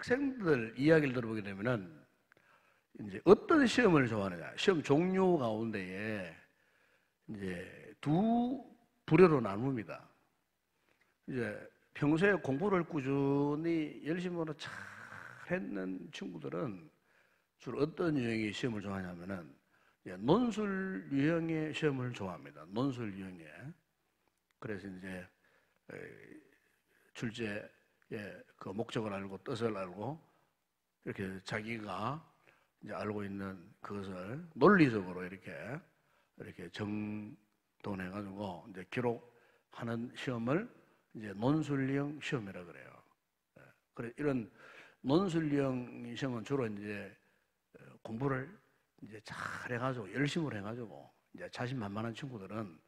학생들 이야기를 들어보게 되면은 이제 어떤 시험을 좋아하느냐, 시험 종류 가운데에 이제 두 부류로 나눕니다. 이제 평소에 공부를 꾸준히 열심으로 잘 했는 친구들은 주로 어떤 유형의 시험을 좋아하냐면은 논술 유형의 시험을 좋아합니다. 논술 유형의. 그래서 이제 출제의 그 목적을 알고 뜻을 알고 이렇게 자기가 이제 알고 있는 그것을 논리적으로 이렇게 정돈해가지고 이제 기록하는 시험을 이제 논술형 시험이라 그래요. 그래 이런 논술형 시험은 주로 이제 공부를 이제 잘 해가지고 열심히 해가지고 이제 자신만만한 친구들은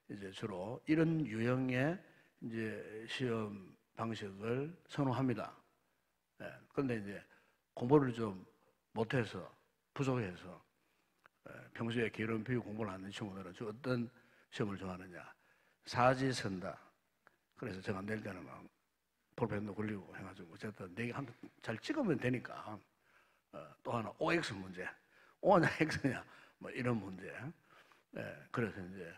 이제 주로 이런 유형의 이제 시험 방식을 선호합니다. 그런데 이제 공부를 좀 못해서 부족해서 평소에 게으른 비유 공부를 하는 친구들은 주 어떤 시험을 좋아하느냐? 사지선다. 그래서 제가 안 될 때는 막 볼펜도 굴리고 해가지고 어쨌든 내게 한 잘 찍으면 되니까 또 하나 OX 문제, O냐 X냐 뭐 이런 문제. 그래서 이제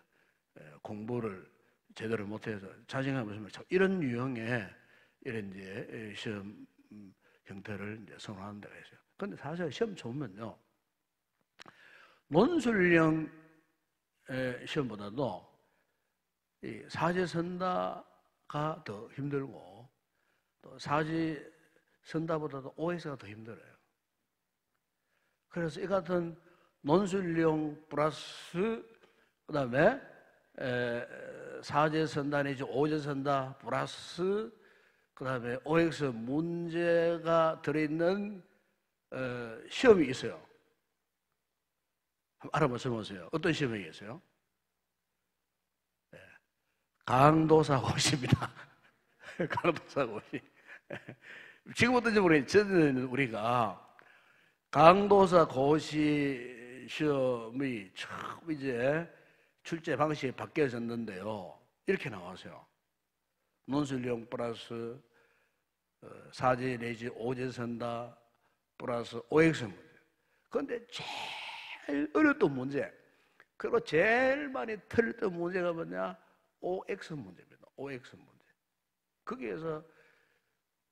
공부를 제대로 못해서 자신감이 없으면 이런 유형의 이런 이제 시험 형태를 이제 선호하는 데가 있어요. 그런데 사실 시험 좋으면요, 논술형 시험보다도 이 사지선다가 더 힘들고 또 사지선다보다도 OX가 더 힘들어요. 그래서 이 같은 논술형 플러스 그다음에 사지선다 내지 오지선다 플러스 그다음에 OX 문제가 들어있는 시험이 있어요. 한번 알아보세요. 어떤 시험이 있어요? 강도사고시입니다. 강도사고시. 지금 어떤지 모르겠지만 우리가 강도사고시 시험이 처음 이제 출제 방식이 바뀌어졌는데요. 이렇게 나왔어요. 논술형 플러스 사지 내지 오지선다 플러스 OX 문제. 그런데 제일 어려웠던 문제, 그리고 제일 많이 틀렸던 문제가 뭐냐? OX 문제입니다. OX 문제. 거기에서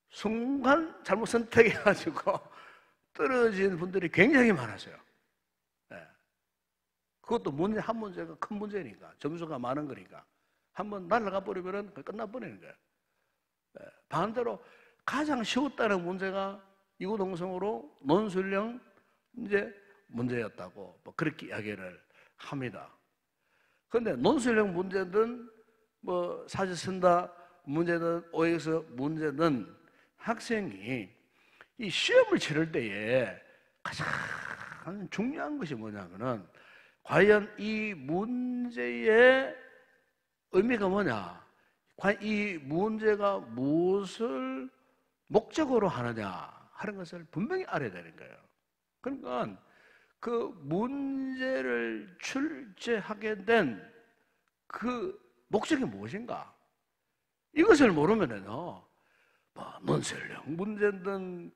순간 잘못 선택해가지고 떨어진 분들이 굉장히 많았어요. 그것도 문제 한 문제가 큰 문제니까, 점수가 많은 거니까 한번 날아가 버리면 끝나버리는 거예요. 반대로 가장 쉬웠다는 문제가 이구동성으로 논술형 이제 문제였다고 뭐 그렇게 이야기를 합니다. 그런데 논술형 문제든 뭐 사지선다 문제든 OX 문제든 학생이 이 시험을 치를 때에 가장 중요한 것이 뭐냐면은 과연 이 문제의 의미가 뭐냐, 과연 이 문제가 무엇을 목적으로 하느냐 하는 것을 분명히 알아야 되는 거예요. 그러니까 그 문제를 출제하게 된 그 목적이 무엇인가, 이것을 모르면은요, 뭐 논술형 문제든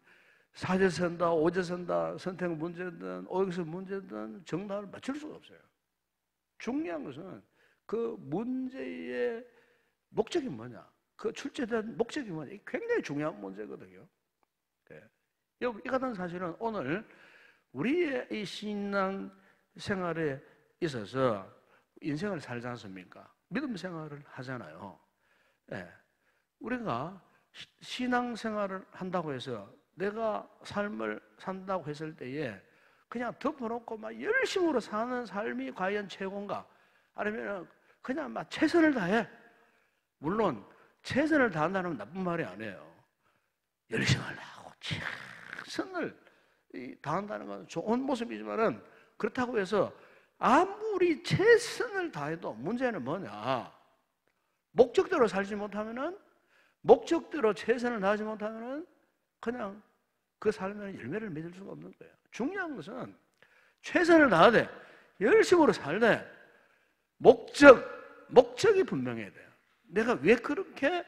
사지선다, 오지선다 선택 문제든 OX 문제든 정답을 맞출 수가 없어요. 중요한 것은 그 문제의 목적이 뭐냐, 그 출제된 목적이 뭐냐, 이게 굉장히 중요한 문제거든요. 이 같은 사실은 오늘 우리의 이 신앙 생활에 있어서 인생을 살지 않습니까? 믿음 생활을 하잖아요. 우리가 신앙 생활을 한다고 해서 내가 삶을 산다고 했을 때에 그냥 덮어놓고 막 열심으로 사는 삶이 과연 최고인가? 아니면 그냥 막 최선을 다해. 물론 최선을 다한다는 건 나쁜 말이 아니에요. 열심을 하고 최선을 다한다는 건 좋은 모습이지만은, 그렇다고 해서 아무리 최선을 다해도 문제는 뭐냐? 목적대로 살지 못하면은, 목적대로 최선을 다하지 못하면은 그냥 그 삶에는 열매를 맺을 수가 없는 거예요. 중요한 것은 최선을 다하되 열심으로 살되 목적이 분명해야 돼요. 내가 왜 그렇게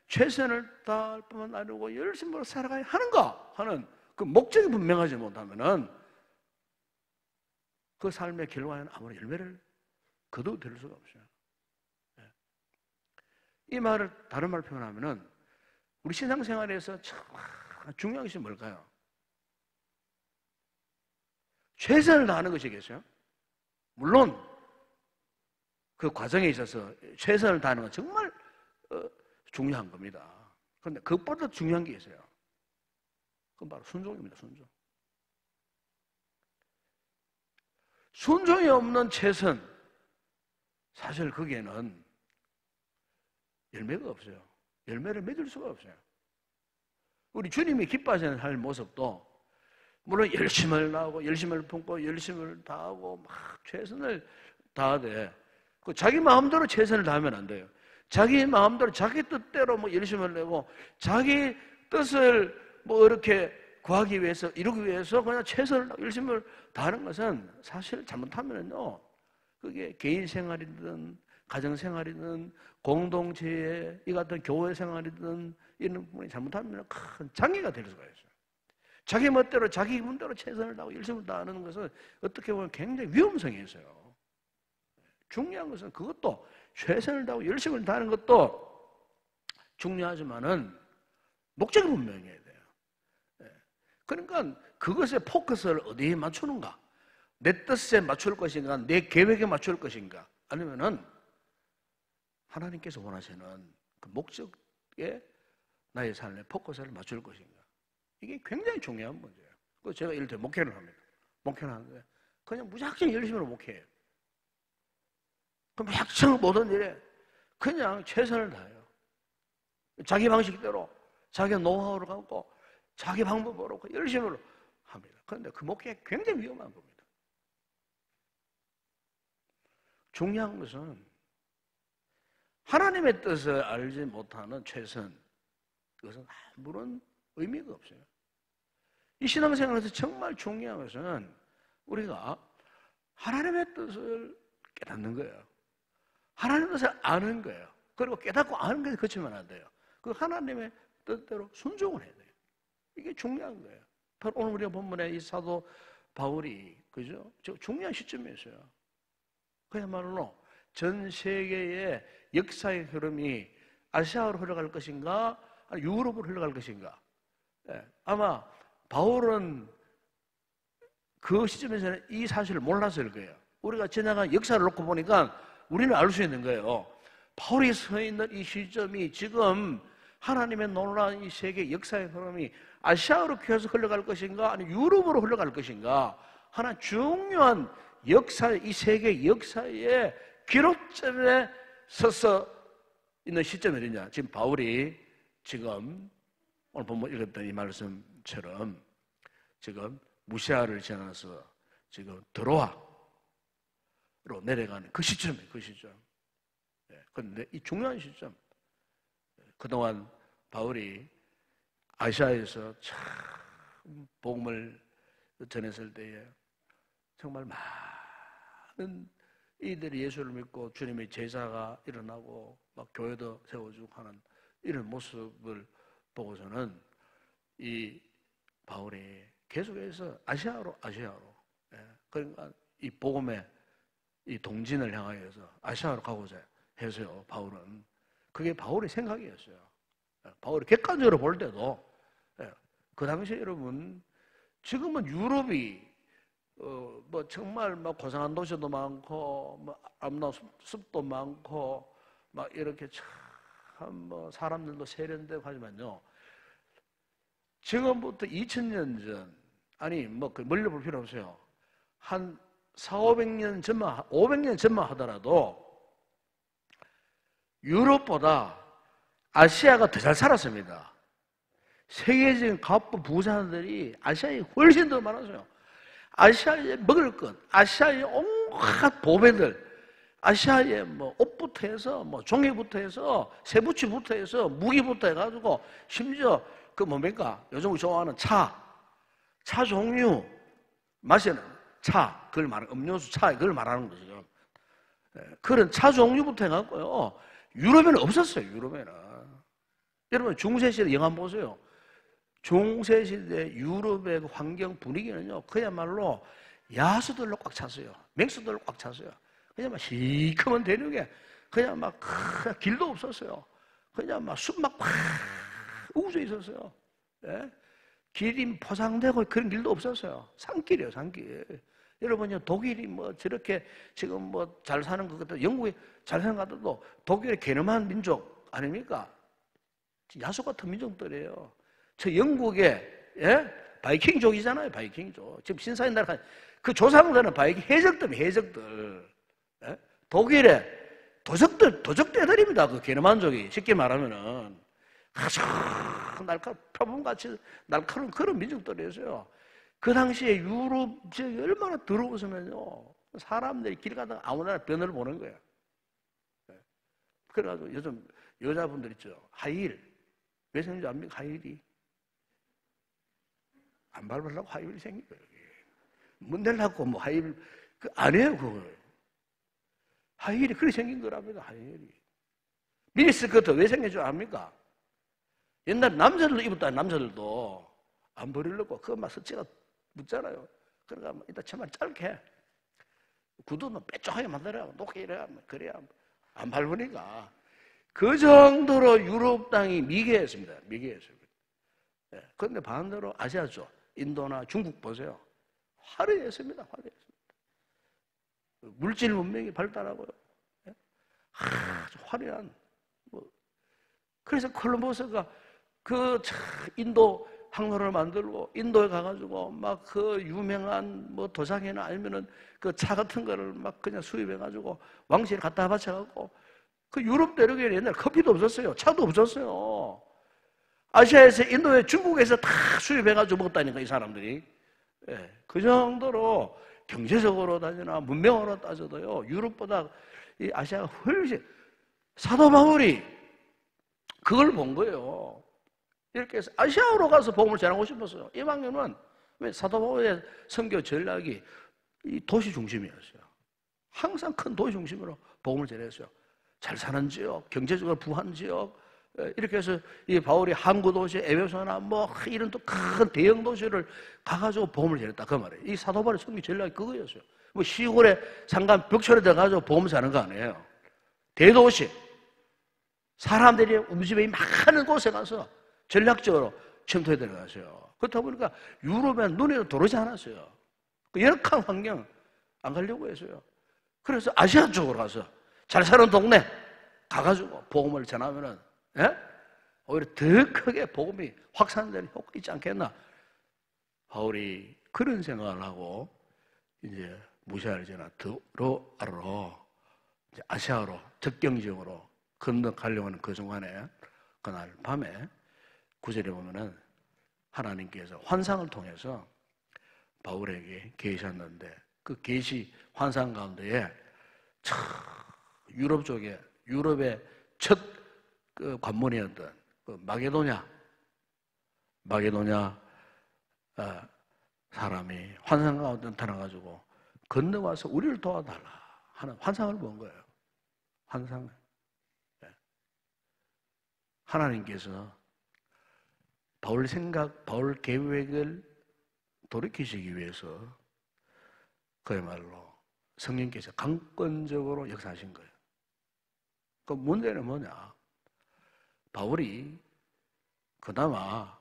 최선을 다할 뿐만 아니고 열심히 살아가야 하는가 하는 그 목적이 분명하지 못하면은 그 삶의 결과에는 아무런 열매를 거두어들일 수가 없어요. 이 말을 다른 말로 표현하면은 우리 신앙생활에서 참 중요한 것이 뭘까요? 최선을 다하는 것이겠어요? 물론 그 과정에 있어서 최선을 다하는 건 정말 중요한 겁니다. 그런데 그것보다 중요한 게 있어요. 그건 바로 순종입니다. 순종. 순종이 없는 최선, 사실 거기에는 열매가 없어요. 열매를 맺을 수가 없어요. 우리 주님이 기뻐하시는 할 모습도 물론 열심을 다하고 열심을 품고 열심을 다하고 막 최선을 다하되 그 자기 마음대로 최선을 다하면 안 돼요. 자기 마음대로 자기 뜻대로 뭐 열심을 내고 자기 뜻을 뭐 이렇게 구하기 위해서 이루기 위해서 그냥 최선을 열심을 다하는 것은 사실 잘못하면요 그게 개인 생활이든 가정 생활이든 공동체의 이 같은 교회 생활이든 이런 부분이 잘못하면 큰 장애가 될 수가 있어요. 자기 멋대로 자기 문대로 최선을 다하고 열심을 다하는 것은 어떻게 보면 굉장히 위험성이 있어요. 중요한 것은 그것도 최선을 다하고 열심을 다하는 것도 중요하지만은 목적이 분명해야 돼요. 그러니까 그것의 포커스를 어디에 맞추는가? 내 뜻에 맞출 것인가? 내 계획에 맞출 것인가? 아니면은 하나님께서 원하시는 그 목적에 나의 삶의 포커스를 맞출 것인가? 이게 굉장히 중요한 문제예요. 그래서 제가 이를테면 목회를 합니다. 목회를 하는데 그냥 무작정 열심히 목회해요. 그럼 무작정 모든 일에 그냥 최선을 다해요. 자기 방식대로, 자기 노하우를 갖고, 자기 방법으로 열심히 합니다. 그런데 그 목회가 굉장히 위험한 겁니다. 중요한 것은 하나님의 뜻을 알지 못하는 최선, 그것은 아무런 의미가 없어요. 이 신앙생활에서 정말 중요한 것은 우리가 하나님의 뜻을 깨닫는 거예요. 하나님의 뜻을 아는 거예요. 그리고 깨닫고 아는 것에 그치면 안 돼요. 그 하나님의 뜻대로 순종을 해야 돼요. 이게 중요한 거예요. 바로 오늘 우리가 본문에 이 사도 바울이 그죠? 중요한 시점에 있어요. 그야말로 전 세계의 역사의 흐름이 아시아로 흘러갈 것인가, 유럽으로 흘러갈 것인가. 아마 바울은 그 시점에서는 이 사실을 몰랐을 거예요. 우리가 지나간 역사를 놓고 보니까 우리는 알 수 있는 거예요. 바울이 서 있는 이 시점이 지금 하나님의 놀라운 이 세계 역사의 흐름이 아시아로 계속 흘러갈 것인가, 아니면 유럽으로 흘러갈 것인가 하나 중요한 역사의 이 세계 역사의 기록점에 서서 있는 시점이 어디냐? 지금 바울이 지금 오늘 본문 읽었던 이 말씀처럼 지금 무시아를 지나서 지금 드로아로 내려가는 그 시점이에요. 그 시점. 그런데 이 중요한 시점, 그동안 바울이 아시아에서 참 복음을 전했을 때에 정말 많은 이들이 예수를 믿고 주님의 제자가 일어나고 막 교회도 세워주고 하는 이런 모습을 보고서는 이 바울이 계속해서 아시아로 그러니까 이 복음의 이 동진을 향하여서 아시아로 가고자 해서요. 바울은 그게 바울의 생각이었어요. 바울이 객관적으로 볼 때도 그 당시에 여러분 지금은 유럽이 뭐 정말 막 고상한 도시도 많고 뭐 아름다운 숲도 많고 막 이렇게 참 뭐 사람들도 세련되고 하지만요. 지금부터 2000년 전 아니 뭐 멀리 볼 필요 없어요. 한 400~500년 전만 500년 전만 하더라도 유럽보다 아시아가 더 잘 살았습니다. 세계적인 갑부 부자들이 아시아에 훨씬 더 많았어요. 아시아에 먹을 것, 아시아의 온갖 보배들, 아시아의 뭐 옷부터 해서 뭐 종이부터 해서 세부치부터 해서 무기부터 해가지고 심지어 그 뭡니까? 요즘 좋아하는 차 종류 마시는 차, 그걸 말하는 음료수 차, 그걸 말하는 거죠. 그런 차 종류부터 해갖고요. 유럽에는 없었어요. 유럽에는 여러분 중세시대 영화 보세요. 중세시대 유럽의 그 환경 분위기는요, 그야말로 야수들로 꽉 찼어요. 맹수들로 꽉 찼어요. 그냥 막 시커먼 대륙에 그냥 막 길도 없었어요. 그냥 막 숲막 팍 우져 있었어요. 예? 길이 포장되고 그런 길도 없었어요. 산길이에요, 산길. 여러분요, 독일이 뭐 저렇게 지금 뭐 잘 사는 것 같아도 영국이 잘 사는 것 같아도 독일의 게르만 민족 아닙니까? 야수 같은 민족들이에요. 저 영국의 바이킹족이잖아요, 바이킹족. 지금 신사인 나라 그 조상들은 바이킹 해적들. 예? 독일의 도적대들입니다. 그 게르만족이 쉽게 말하면은 아주 표범같이 날카로운 그런 민족들이었어요. 그 당시에 유럽 지역이 얼마나 더러웠으면요, 사람들이 길 가다가 아무나 변을 보는 거예요. 그래가지고 요즘 여자분들 있죠, 하이힐. 왜 생긴지 압니까? 하이힐이 안 밟으려고 하이힐이 생긴 거예요. 문 내려고 뭐 하이힐 안 해요. 그걸 하이힐이 그렇게 생긴 거랍니다. 하이힐이 미니스커트 왜 생긴 줄 압니까? 옛날 남자들도 입었다. 남자들도 안 버리려고 그거 막 서치가 묻잖아요. 그러니까 일단 치마를 짧게 해. 구두는 빼쪽하게 만들어야 높게 이래야 그래야 안 밟으니까. 그 정도로 유럽 땅이 미개했습니다. 미개했습니다. 그런데 반대로 아시아 쪽 인도나 중국 보세요. 화려했습니다. 화려했습니다. 물질 문명이 발달하고요. 아주 화려한 그래서 콜럼버스가 그 인도 항로를 만들고 인도에 가가지고 막 그 유명한 뭐 도장이나 아니면은 그 차 같은 거를 막 그냥 수입해가지고 왕실에 갖다 바쳐갖고 그 유럽 대륙에 옛날 커피도 없었어요. 차도 없었어요. 아시아에서 인도에 중국에서 다 수입해가지고 먹었다니까 이 사람들이. 그 정도로 경제적으로 따지나 문명으로 따져도요 유럽보다 이 아시아가 훨씬 사도 바울이 그걸 본 거예요. 이렇게 해서 아시아로 가서 복음을 전하고 싶었어요. 이방인은 왜 사도 바울의 선교 전략이 이 도시 중심이었어요. 항상 큰 도시 중심으로 복음을 전했어요. 잘 사는 지역, 경제적으로 부한 지역, 이렇게 해서 이 바울이 항구 도시, 에베소나 뭐 이런 또 큰 대형 도시를 가가지고 복음을 전했다 그 말이에요. 이 사도 바울의 선교 전략이 그거였어요. 뭐 시골에 상간 벽촌에 들어가서 복음을 전하는 거 아니에요. 대도시, 사람들이 움직임이 많은 곳에 가서 전략적으로 침투해 들어가세요. 그렇다 보니까 유럽에 눈에도 들어오지 않았어요. 그 열악한 환경 안 가려고 했어요. 그래서 아시아 쪽으로 가서 잘 사는 동네 가가지고 복음을 전하면은 오히려 더 크게 복음이 확산되는 효과 있지 않겠나? 바울이 그런 생각을 하고 이제 무시아를 지나 드로아로 아시아로 접경 지역으로 건너가려고 하는 그 중간에 그날 밤에 9절에 보면은 하나님께서 환상을 통해서 바울에게 계시셨는데 그 계시 환상 가운데에 유럽 쪽에 유럽의 첫 그 관문이었던 그 마게도냐 사람이 환상 가운데 나타나가지고 건너와서 우리를 도와달라 하는 환상을 본 거예요. 환상을. 하나님께서 바울 생각, 바울 계획을 돌이키시기 위해서 그야말로 성령께서 강권적으로 역사하신 거예요. 그 문제는 뭐냐? 바울이 그나마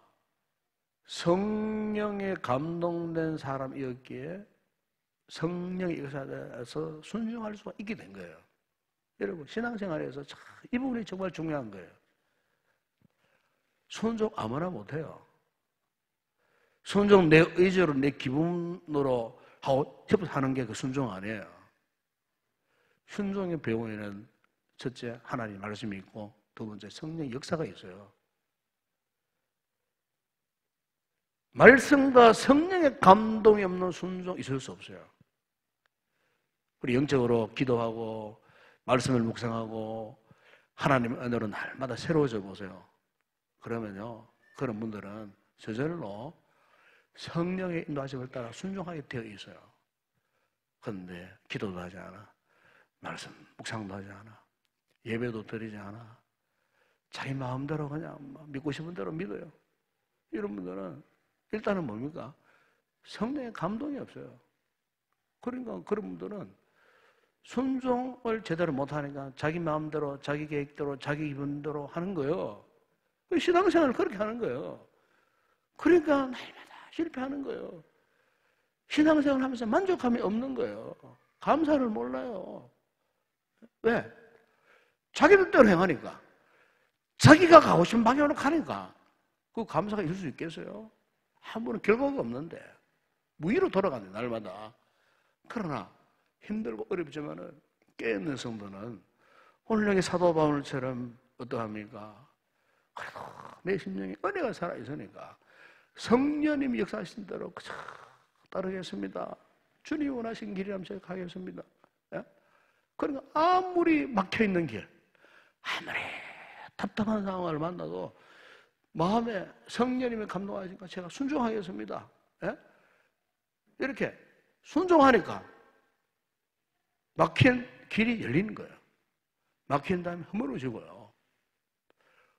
성령에 감동된 사람이었기에 성령의 역사에서 순종할 수가 있게 된 거예요. 여러분 신앙생활에서 이 부분이 정말 중요한 거예요. 순종 아무나 못해요. 순종 내 의지로 내 기분으로 하고 하는 게 그 순종 아니에요. 순종의 배후에는 첫째 하나님 말씀이 있고 두 번째 성령 역사가 있어요. 말씀과 성령의 감동이 없는 순종 있을 수 없어요. 우리 영적으로 기도하고 말씀을 묵상하고 하나님의 은혜로 날마다 새로워져 보세요. 그러면요 그런 분들은 저절로 성령의 인도하심을 따라 순종하게 되어 있어요. 그런데 기도도 하지 않아, 말씀 묵상도 하지 않아, 예배도 드리지 않아, 자기 마음대로 그냥 믿고 싶은 대로 믿어요. 이런 분들은 일단은 뭡니까? 성령의 감동이 없어요. 그러니까 그런 분들은 순종을 제대로 못하니까 자기 마음대로, 자기 계획대로, 자기 기분대로 하는 거예요. 신앙생활을 그렇게 하는 거예요. 그러니까 날마다 실패하는 거예요. 신앙생활을 하면서 만족감이 없는 거예요. 감사를 몰라요. 왜? 자기 뜻대로 행하니까. 자기가 가고 싶은 방향으로 가니까. 그 감사가 있을 수 있겠어요? 한 번은 결과가 없는데 무의로 돌아가는데 날마다. 그러나 힘들고 어렵지만은 깨어있는 성도는 오늘 여기 사도 바울처럼 어떠합니까? 그래도 내 심령에 은혜가 살아있으니까 성령님이 역사하신 대로 그저 따르겠습니다. 주님이 원하신 길이라면 제가 가겠습니다. 예? 그러니까 아무리 막혀있는 길, 아무리 답답한 상황을 만나도 마음에 성령님이 감동하시니까 제가 순종하겠습니다. 예? 이렇게 순종하니까 막힌 길이 열리는 거예요. 막힌 다음에 허물어지고요.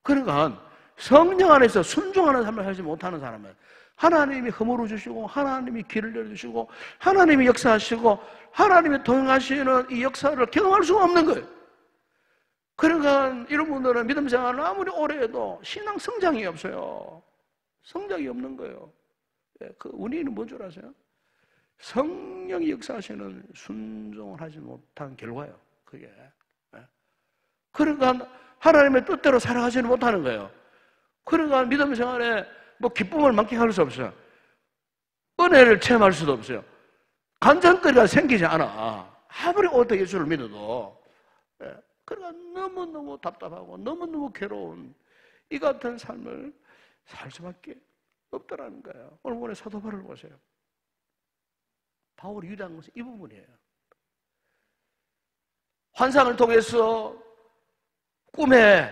그러니까 성령 안에서 순종하는 삶을 살지 못하는 사람은 하나님이 허물어 주시고 하나님이 길을 열어주시고 하나님이 역사하시고 하나님이 동행하시는 이 역사를 경험할 수가 없는 거예요. 그러니까 이런 분들은 믿음 생활을 아무리 오래 해도 신앙 성장이 없어요. 성장이 없는 거예요. 그 원인은 뭔 줄 아세요? 성령이 역사하시는 순종을 하지 못한 결과예요. 그게. 그러니까 하나님의 뜻대로 살아가지는 못하는 거예요. 그러니까 믿음 생활에 뭐 기쁨을 만끽할 수 없어요. 은혜를 체험할 수도 없어요. 간절거리가 생기지 않아. 아무리 오래 예수를 믿어도. 그러니까 너무너무 답답하고 너무너무 괴로운 이 같은 삶을 살 수밖에 없더라는 거예요. 오늘 본의 사도 바울을 보세요. 바울이 유대한 것은 이 부분이에요. 환상을 통해서 꿈에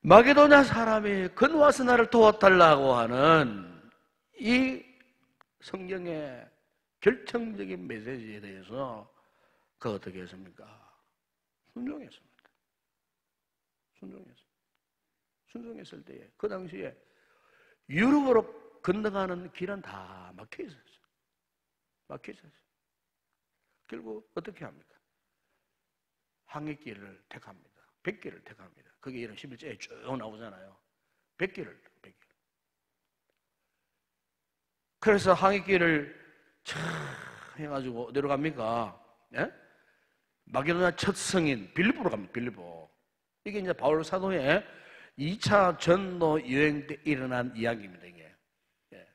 마게도냐 사람이 건너와서 나를 도와달라고 하는 이 성경의 결정적인 메시지에 대해서 그 어떻게 했습니까? 순종했습니다. 순종했을 때에 그 당시에 유럽으로 건너가는 길은 다 막혀 있었어요. 결국 어떻게 합니까? 항해길을 택합니다. 백길을 택합니다. 그게 이런 11절에 쭉 나오잖아요. 백길을. 그래서 항해길을 차 해가지고 내려갑니까? 예? 마게도냐 첫 성인 빌립보로 갑니다. 빌립보. 이게 이제 바울 사도의 2차 전도 여행 때 일어난 이야기입니다. 이게. 예.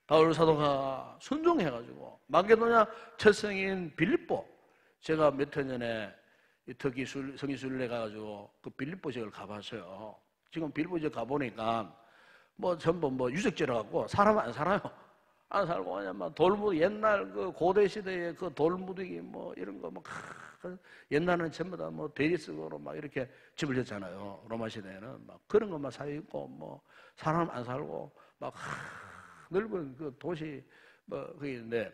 바울 사도가 순종해가지고 마게도냐 첫 성인 빌립보. 제가 몇 해 전에 터키 성지순례 가가지고 그 빌립보 지역을 가봤어요. 지금 빌립보 지역 가보니까 뭐 전부 뭐 유적지라 갖고 사람 안 살아요. 안 살고 그냥 막 돌무더기 옛날 그 고대 시대의 그 돌무더기 뭐 이런 거 막 옛날에는 전부 다 뭐 대리석으로 막 이렇게 집을 졌잖아요. 로마 시대에는 막 그런 것만 사 있고 뭐 사람 안 살고 막 넓은 그 도시 뭐 그게 있는데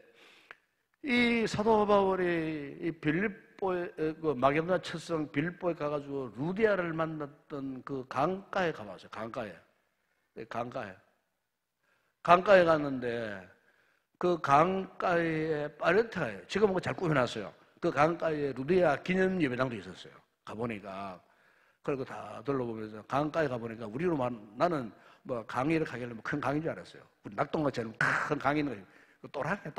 이 사도 바울이 이 빌립보에 그 마게도냐 첫성 빌립보에 가가지고 루디아를 만났던 그 강가에 가봤어요. 강가에 갔는데 그 강가에 파레타예요. 지금 뭐 잘 꾸며놨어요. 그 강가에 루디아 기념 예배당도 있었어요. 가보니까 그리고 다 둘러보면서 강가에 가보니까 우리로 나는 뭐 강의를 가길래 뭐 큰 강인 줄 알았어요. 우리 낙동강처럼 큰 강이 있는 거예요. 또랑이에요.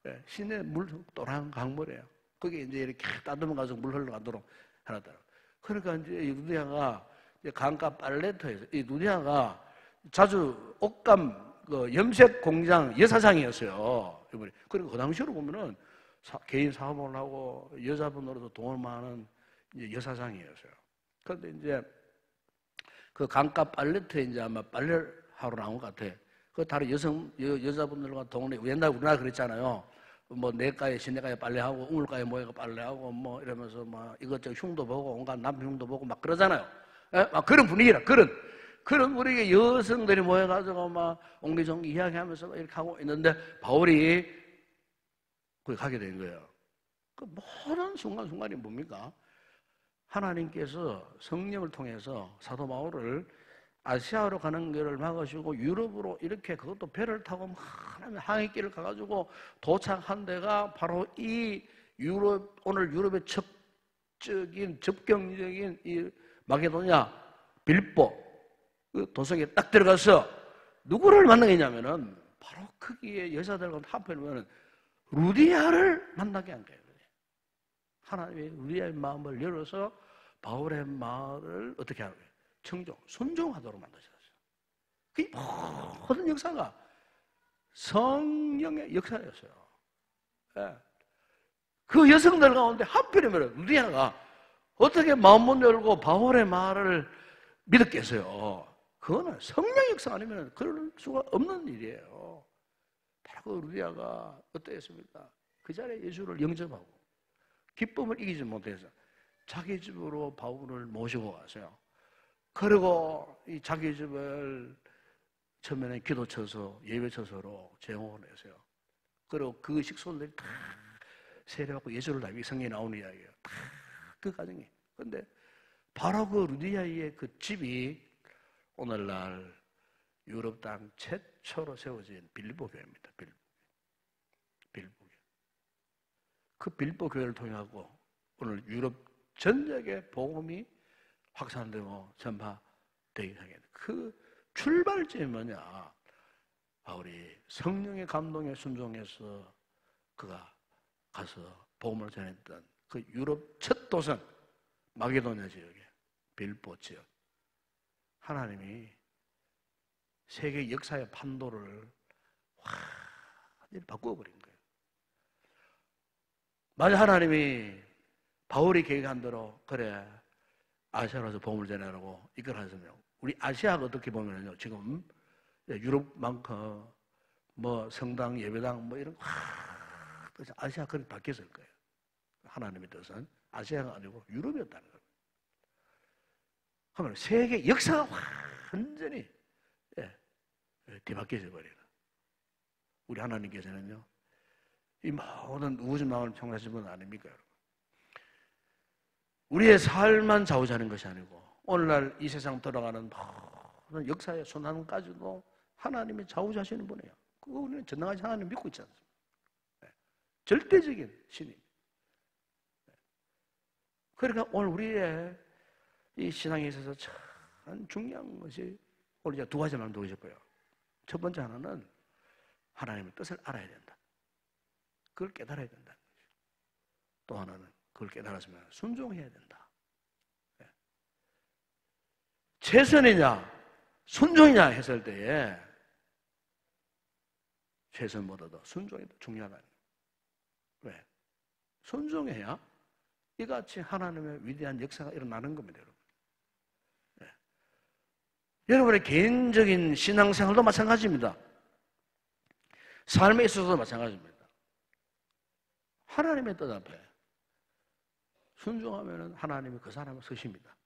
네, 시내 물 또랑 강물이에요. 거기 이제 이렇게 따뜻한 가서 물 흘러가도록 해놨더라고요. 그러니까 이제 이 루디아가 이제 강가 팔레트에서 이 루디아가 자주 옷감 그 염색 공장 여사장이었어요. 이번에. 그리고 그 당시로 보면은 개인 사업을 하고 여자분으로도 돈을 많은 이제 여사장이었어요. 그런데 이제 그 강가 팔레트에 이제 아마 빨래를 하러 나온 것 같아. 그 다른 여자분들과 동네 옛날 우리나라 그랬잖아요. 뭐 내가에 시내가에 빨래하고 우물가에 모여가 빨래하고 뭐 이러면서 막 이것저것 흉도 보고 온갖 남편 흉도 보고 막 그러잖아요. 예? 막 그런 분위기라 그런 우리 여성들이 모여가지고 막 옹기종기 이야기하면서 막 이렇게 하고 있는데 바울이 거기 가게 된 거예요. 그 모든 순간순간이 뭡니까? 하나님께서 성령을 통해서 사도 바울을 아시아로 가는 길을 막으시고 유럽으로 이렇게 그것도 배를 타고 막 항해길을 가가지고 도착한 데가 바로 이 유럽, 오늘 유럽의 접경적인 이 마게도냐 빌보 그 도성에 딱 들어가서 누구를 만나겠냐면은 바로 거기에 여자들과 하필이면 루디아를 만나게 한 거예요. 하나님이 루디아의 마음을 열어서 바울의 마음을 어떻게 하는 거예요? 순종하도록 만드셨어요. 그 모든 역사가 성령의 역사였어요. 예. 그 여성들 가운데 하필이면 루디아가 어떻게 마음문 열고 바울의 말을 믿었겠어요? 그거는 성령 역사 아니면 그럴 수가 없는 일이에요. 바로 그 루디아가 어떠했습니까? 그 자리에 예수를 영접하고 기쁨을 이기지 못해서 자기 집으로 바울을 모시고 갔어요. 그리고 이 자기 집을 처음에는 기도처소, 예배처소로 제공을 했어요. 그리고 그 식소들이 다 세례받고 예수를 닮이 성경에 나오는 이야기예요. 다 그 과정이. 그런데 바로 그 루디아의 그 집이 오늘날 유럽 땅 최초로 세워진 빌립보 교회입니다. 빌립보 교회. 그 빌립보 교회를 통해하고 오늘 유럽 전역에 복음이 확산되고 전파되기 시작했다. 그 출발점이 뭐냐? 바울이 성령의 감동에 순종해서 그가 가서 복음을 전했던 그 유럽 첫 도성 마게도냐 지역에 빌립보 지역 하나님이 세계 역사의 판도를 완전히 바꾸어버린 거예요. 만약 하나님이 바울이 계획한 대로 그래 아시아로서 복음을 전하라고 이걸 하셨으면 우리 아시아가 어떻게 보면요 지금 유럽만큼 뭐 성당 예배당 뭐 이런 아시아 그렇게 바뀌었을 거예요. 하나님의 뜻은 아시아가 아니고 유럽이었다는 거예요. 그러면 세계 역사가 완전히 뒤바뀌어져 버려요. 우리 하나님께서는요 이 모든 우주 마음을 평가하신 분 아닙니까, 여러분? 우리의 삶만 좌우하는 것이 아니고 오늘날 이 세상 돌아가는 모든 역사의 순환까지도 하나님이 좌우하시는 분이에요. 그거 우리는 전능하신 하나님 믿고 있지 않습니까? 절대적인 신입니다. 그러니까 오늘 우리의 이 신앙에 있어서 참 중요한 것이 오늘 이제 두 가지 말씀드리고 싶어요. 첫 번째 하나는 하나님의 뜻을 알아야 된다. 그걸 깨달아야 된다. 또 하나는 그걸 깨달았으면 순종해야 된다. 최선이냐 순종이냐 했을 때에 최선보다도 순종이 더 중요하다. 왜? 순종해야 이같이 하나님의 위대한 역사가 일어나는 겁니다, 여러분. 네. 여러분의 개인적인 신앙생활도 마찬가지입니다. 삶에 있어서도 마찬가지입니다. 하나님의 뜻 앞에 순종하면 하나님이 그 사람을 쓰십니다.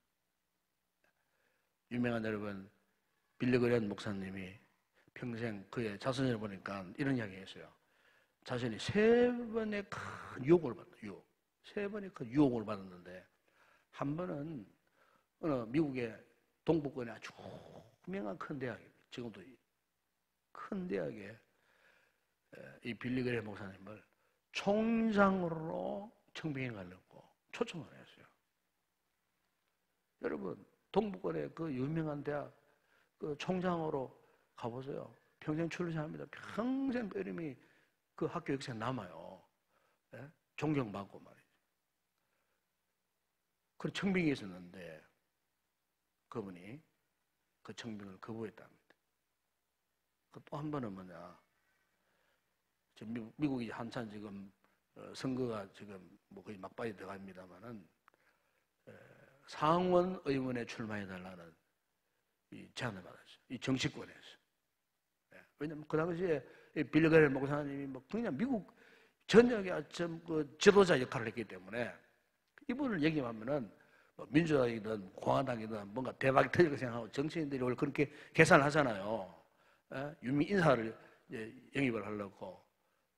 유명한 여러분 빌리그리안 목사님이 평생 그의 자손을 보니까 이런 이야기 했어요. 자신이 3번의 큰 유혹을 받았다. 유혹. 3번의 큰 유혹을 받았는데 한 번은 어느 미국의 동부권의 아주 유명한 큰 대학입니다. 지금도 큰 대학에 이 빌리그리안 목사님을 총장으로 청빙에 가려고 초청을 했어요. 여러분 동부권의 그 유명한 대학 그 총장으로 가보세요. 평생 출세합니다. 평생 그 이름이 그 학교 역사에 남아요. 네? 존경받고 말이죠. 그 청빙이 있었는데 그분이 그 청빙을 거부했답니다. 그 또 한 번은 뭐냐? 지금 미국이 한참 지금 선거가 지금 뭐 거의 막바지 들어갑니다만은 상원 의원에 출마해달라는 이 제안을 받았어요. 이 정치권에서. 왜냐면 그 당시에 빌리그리안 목사님이 뭐 그냥 미국 전역의 그 지도자 역할을 했기 때문에 이분을 얘기하면은 뭐 민주당이든 공화당이든 뭔가 대박이 터질 거 생각하고 정치인들이 원래 그렇게 계산을 하잖아요. 유명 인사를 영입을 하려고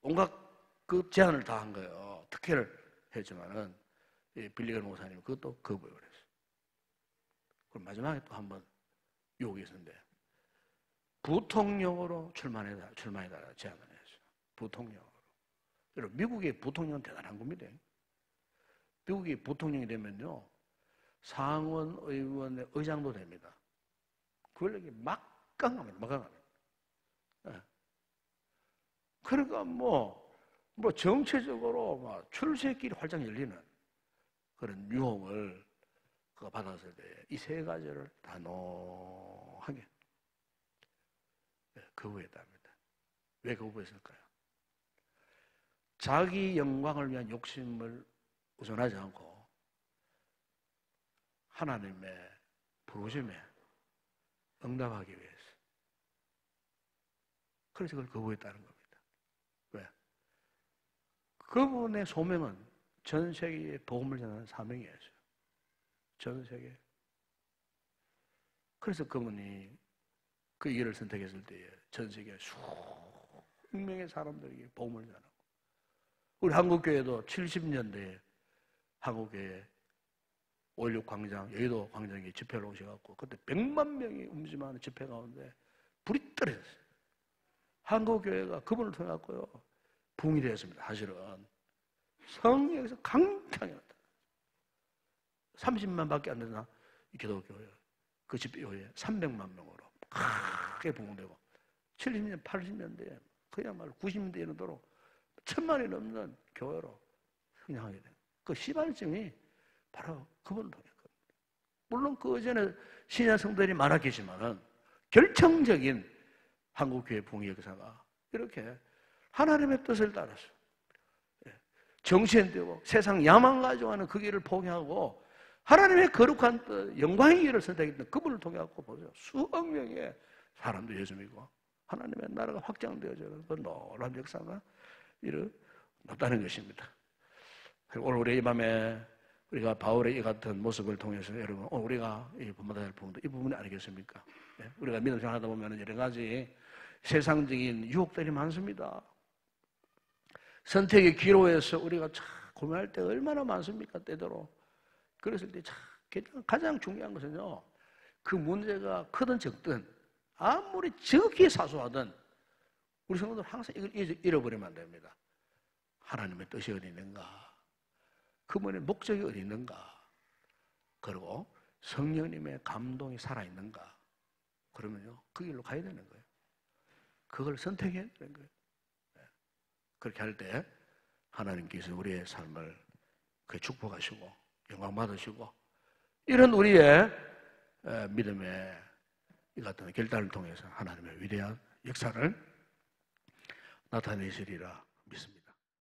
온갖 그 제안을 다 한 거예요. 특혜를 했지만은 빌리건 목사님 그것도 거부해버렸어요. 그럼 마지막에 또 한 번 유혹이 있었는데 부통령으로 출마해달라 제안을 했어요. 부통령으로. 여러분, 미국의 부통령은 대단한 겁니다. 미국이 부통령이 되면요, 상원 의원의 의장도 됩니다. 권력이 막강합니다. 네. 그러니까 뭐 정치적으로 막 출세길이 활짝 열리는 그런 유혹을 그가 받았을 때 이 세 가지를 단호하게 거부했답니다. 왜 거부했을까요? 자기 영광을 위한 욕심을 우선하지 않고 하나님의 부르심에 응답하기 위해서. 그래서 그걸 거부했다는 겁니다. 왜? 그분의 소명은 전 세계에 복음을 전하는 사명이었어요. 전 세계. 그래서 그분이 그 길을 선택했을 때에 전 세계 수억 명의 사람들에게 복음을 전하고, 우리 한국교회도 70년대에 한국교회 5.16 광장, 여의도 광장에 집회를 오셔갖고 그때 100만 명이 움직이는 집회 가운데 불이 떨어졌어요. 한국교회가 그분을 통해 갖고요 붕이 되었습니다. 사실은 성령에서 강력하게 나타났어요. 30만 밖에 안 되나 이 기독교회 그 집회 후에 300만 명으로 크게 붕되고 70년, 80년대에 그야말로 90년대에 이르도록 1000만이 넘는 교회로 성장하게 된 그 시발점이 바로 그분을 통했거든요. 물론 그 전에 신약 성도들이 많았겠지만은 결정적인 한국교회 붕의 역사가 이렇게 하나님의 뜻을 따라서 정신되고 세상 야망 가지고 하는 그 길을 포기하고 하나님의 거룩한 뜻, 영광의 길을 선택했던 그분을 통해 갖고 보세요. 수억 명의 사람도 예수 믿고 하나님의 나라가 확장되어지는 그 놀라운 역사가 일어났다는 것입니다. 오늘 우리 이 밤에 우리가 바울의 이 같은 모습을 통해서 여러분, 우리가 이 본받아야 할 부분도 이 부분이 아니겠습니까? 우리가 믿음 생활하다 보면 여러 가지 세상적인 유혹들이 많습니다. 선택의 기로에서 우리가 참 고민할 때 얼마나 많습니까? 때대로. 그랬을 때 가장 중요한 것은요, 그 문제가 크든 적든 아무리 지극히 사소하든 우리 성도들 항상 이걸 잃어버리면 안 됩니다. 하나님의 뜻이 어디 있는가? 그분의 목적이 어디 있는가? 그리고 성령님의 감동이 살아있는가? 그러면요, 그 길로 가야 되는 거예요. 그걸 선택해야 되는 거예요. 그렇게 할 때 하나님께서 우리의 삶을 축복하시고 영광 받으시고, 이런 우리의 믿음의 이 같은 결단을 통해서 하나님의 위대한 역사를 나타내시리라 믿습니다.